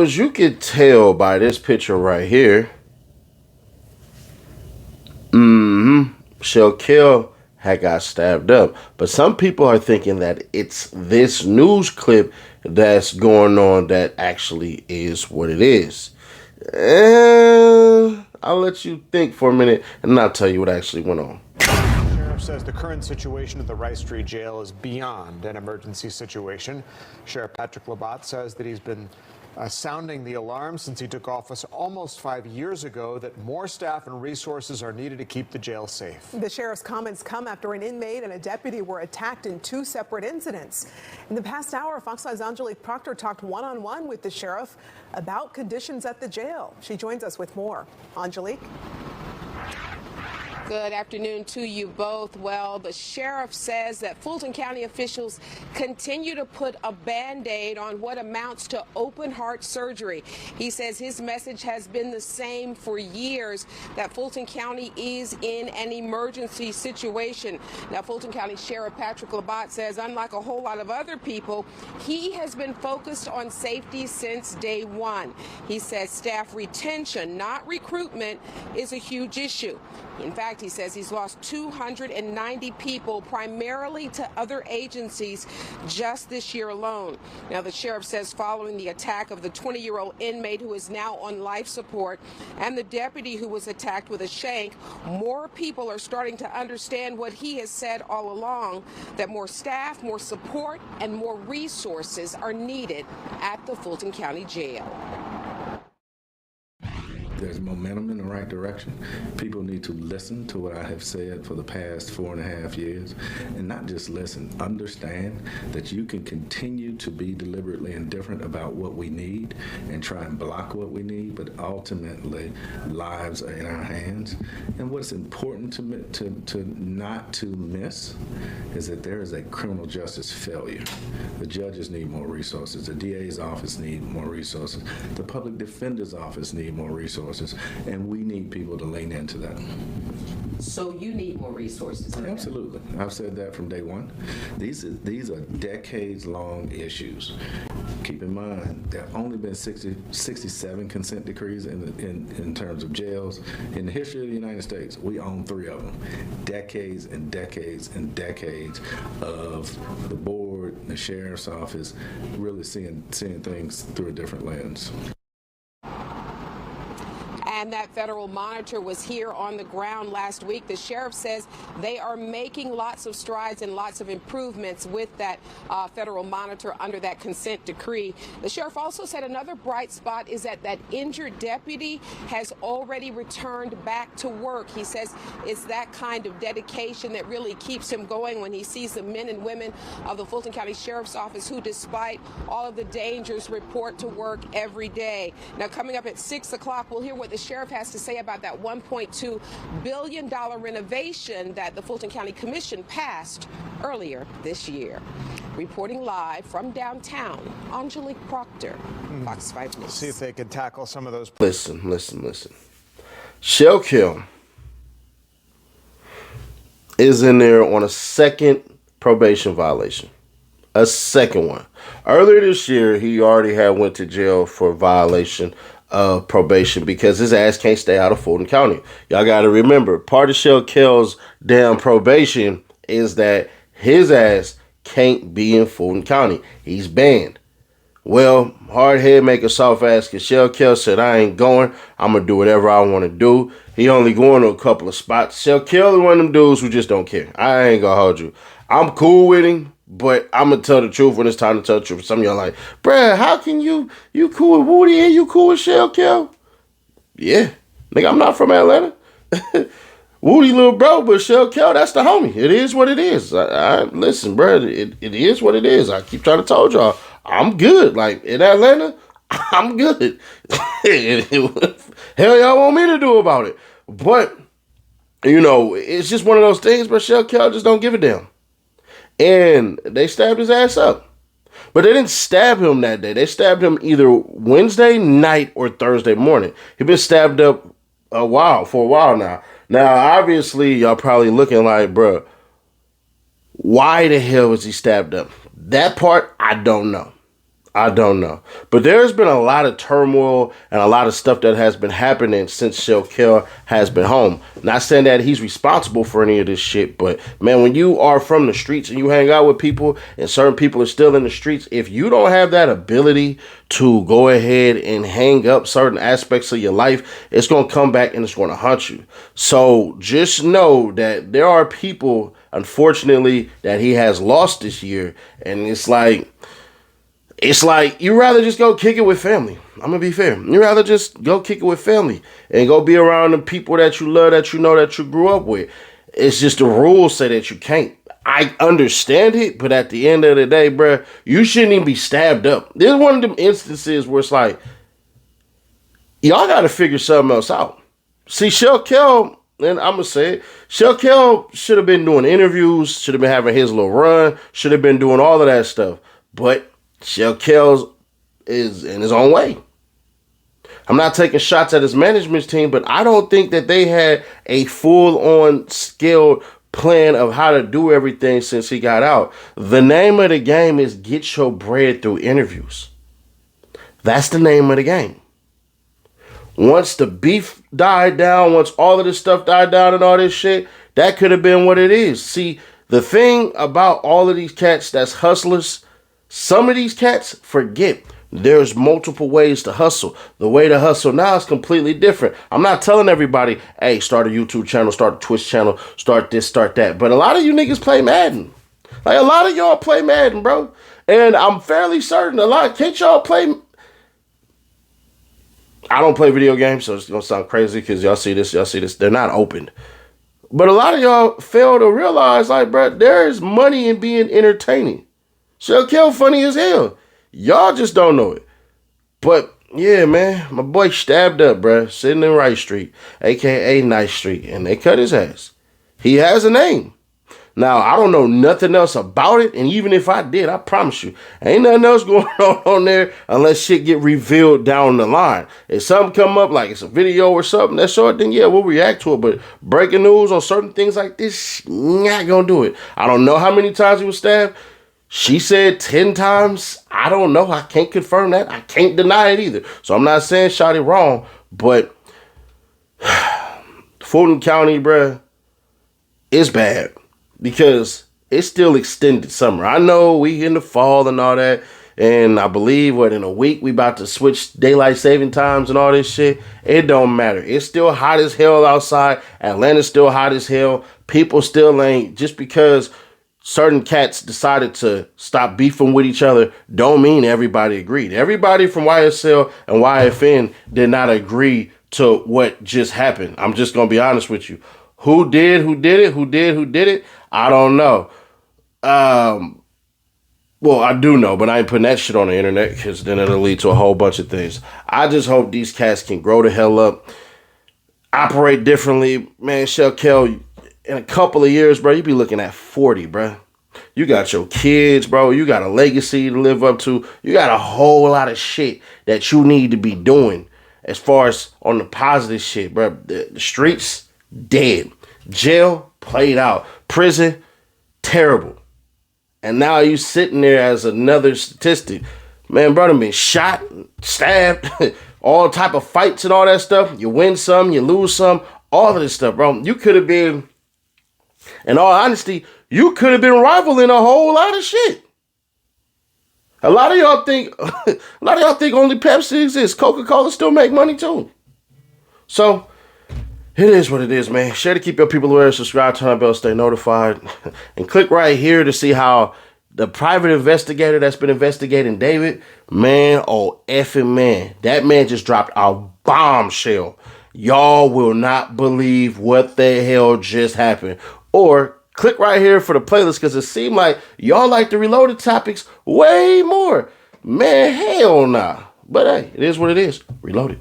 So as you can tell by this picture right here, Shill had got stabbed up. But some people are thinking that it's this news clip that's going on that actually is what it is. I'll let you think for a minute and I'll tell you what actually went on. The sheriff says the current situation at the Rice Street Jail is beyond an emergency situation. Sheriff Patrick Labat says that he's been sounding the alarm since he took office almost 5 years ago that more staff and resources are needed to keep the jail safe. The sheriff's comments come after an inmate and a deputy were attacked in 2 separate incidents. In the past hour, Fox 5's Angelique Proctor talked one-on-one with the sheriff about conditions at the jail. She joins us with more. Angelique? Good afternoon to you both. Well, the sheriff says that Fulton County officials continue to put a Band-Aid on what amounts to open heart surgery. He says his message has been the same for years, that Fulton County is in an emergency situation. Now, Fulton County Sheriff Patrick Labat says, unlike a whole lot of other people, he has been focused on safety since day one. He says staff retention, not recruitment, is a huge issue. In fact, he says he's lost 290 people, primarily to other agencies, just this year alone. Now, the sheriff says following the attack of the 20-year-old inmate who is now on life support and the deputy who was attacked with a shank, more people are starting to understand what he has said all along, that more staff, more support, and more resources are needed at the Fulton County Jail. There's momentum in the right direction. People need to listen to what I have said for the past 4.5 years, and not just listen, understand that you can continue to be deliberately indifferent about what we need and try and block what we need, but ultimately lives are in our hands. And what's important to not to miss is that there is a criminal justice failure. The judges need more resources. The DA's office needs more resources. The public defender's office needs more resources. And we need people to lean into that. So you need more resources. Absolutely. I've said that from day one. These are decades-long issues. Keep in mind, there have only been 67 consent decrees in terms of jails. In the history of the United States, we own 3 of them. Decades and decades and decades of the board, the sheriff's office, really seeing things through a different lens. And that federal monitor was here on the ground last week. The sheriff says they are making lots of strides and lots of improvements with that federal monitor under that consent decree. The sheriff also said another bright spot is that that injured deputy has already returned back to work. He says it's that kind of dedication that really keeps him going when he sees the men and women of the Fulton County Sheriff's Office who, despite all of the dangers, report to work every day. Now, coming up at 6 o'clock, we'll hear what the sheriff has to say about that $1.2 billion renovation that the Fulton County Commission passed earlier this year. Reporting live from downtown, Angelique Proctor, Fox 5 News. See if they can tackle some of those. Listen. Shill is in there on a second probation violation. A second one. Earlier this year, he already had went to jail for violation of probation because his ass can't stay out of Fulton County. Y'all got to remember, part of Shill's damn probation is that his ass can't be in Fulton County. He's banned. Well, hard head make a soft ass because Shill said, I ain't going. I'm going to do whatever I want to do. He only going to a couple of spots. Shill is one of them dudes who just don't care. I ain't going to hold you. I'm cool with him. But I'm going to tell the truth when it's time to tell the truth. Some of y'all like, bruh, how can you cool with Woody and you cool with Shill? Yeah. Nigga, I'm not from Atlanta. Woody little bro, but Shill, that's the homie. It is what it is. Listen, bruh, it is what it is. I keep trying to tell y'all, I'm good. Like, in Atlanta, I'm good. Hell y'all want me to do about it. But, it's just one of those things, but Shill just don't give a damn. And they stabbed his ass up. But they didn't stab him that day. They stabbed him either Wednesday night or Thursday morning. He's been stabbed up for a while now. Now, obviously, y'all probably looking like, bruh, why the hell was he stabbed up? That part, I don't know. I don't know. But there's been a lot of turmoil and a lot of stuff that has been happening since Shill has been home. Not saying that he's responsible for any of this shit, but man, when you are from the streets and you hang out with people and certain people are still in the streets, if you don't have that ability to go ahead and hang up certain aspects of your life, it's going to come back and it's going to haunt you. So just know that there are people, unfortunately, that he has lost this year. And it's like you rather just go kick it with family. I'm going to be fair. You rather just go kick it with family and go be around the people that you love, that you know, that you grew up with. It's just the rules say that you can't. I understand it, but at the end of the day, bruh, you shouldn't even be stabbed up. There's one of them instances where it's like, y'all got to figure something else out. See, Shill, and I'm going to say it, Shill should have been doing interviews, should have been having his little run, should have been doing all of that stuff. But Shill is in his own way. I'm not taking shots at his management team, but I don't think that they had a full-on skilled plan of how to do everything since he got out. The name of the game is get your bread through interviews. That's the name of the game. Once the beef died down, once all of this stuff died down and all this shit, that could have been what it is. See, the thing about all of these cats that's hustlers, some of these cats forget there's multiple ways to hustle. The way to hustle now is completely different. I'm not telling everybody, hey, start a YouTube channel, start a Twitch channel, start this, start that. But a lot of you niggas play Madden. Like, a lot of y'all play Madden, bro. And I'm fairly certain can't y'all play? I don't play video games, so it's going to sound crazy because y'all see this. They're not opened. But a lot of y'all fail to realize, like, bro, there is money in being entertaining. Shill funny as hell. Y'all just don't know it. But yeah, man, my boy stabbed up, bruh, sitting in Rice Street, aka Nice Street, and they cut his ass. He has a name. Now, I don't know nothing else about it, and even if I did, I promise you, ain't nothing else going on there unless shit get revealed down the line. If something come up, like it's a video or something that short, then yeah, we'll react to it. But breaking news on certain things like this, not gonna do it. I don't know how many times he was stabbed. She said 10 times. I don't know. I can't confirm that. I can't deny it either. So I'm not saying Shotty wrong, but Fulton County, bruh, it's bad because it's still extended summer. I know we in the fall and all that, and I believe in a week we about to switch daylight saving times and all this shit. It don't matter. It's still hot as hell outside. Atlanta's still hot as hell. People still ain't, just because certain cats decided to stop beefing with each other don't mean everybody agreed. Everybody from YSL and YFN did not agree to what just happened. I'm just going to be honest with you. Who did it? I don't know. Well, I do know, but I ain't putting that shit on the internet because then it'll lead to a whole bunch of things. I just hope these cats can grow the hell up, operate differently. Man, Shill, in a couple of years, bro, you be looking at 40, bro. You got your kids, bro. You got a legacy to live up to. You got a whole lot of shit that you need to be doing as far as on the positive shit, bro. The streets, dead. Jail, played out. Prison, terrible. And now you sitting there as another statistic. Man, bro, been shot, stabbed, all type of fights and all that stuff. You win some, you lose some, all of this stuff, bro. You could have been, in all honesty, you could have been rivaling a whole lot of shit. A lot of y'all think only Pepsi exists. Coca-Cola still make money too. So it is what it is, man. Share to keep your people aware. Subscribe, turn on the bell, stay notified, and click right here to see how the private investigator that's been investigating David, man, oh effing man, that man just dropped a bombshell. Y'all will not believe what the hell just happened. Or click right here for the playlist because it seemed like y'all like the reloaded topics way more. Man, hell nah. But hey, it is what it is. Reloaded.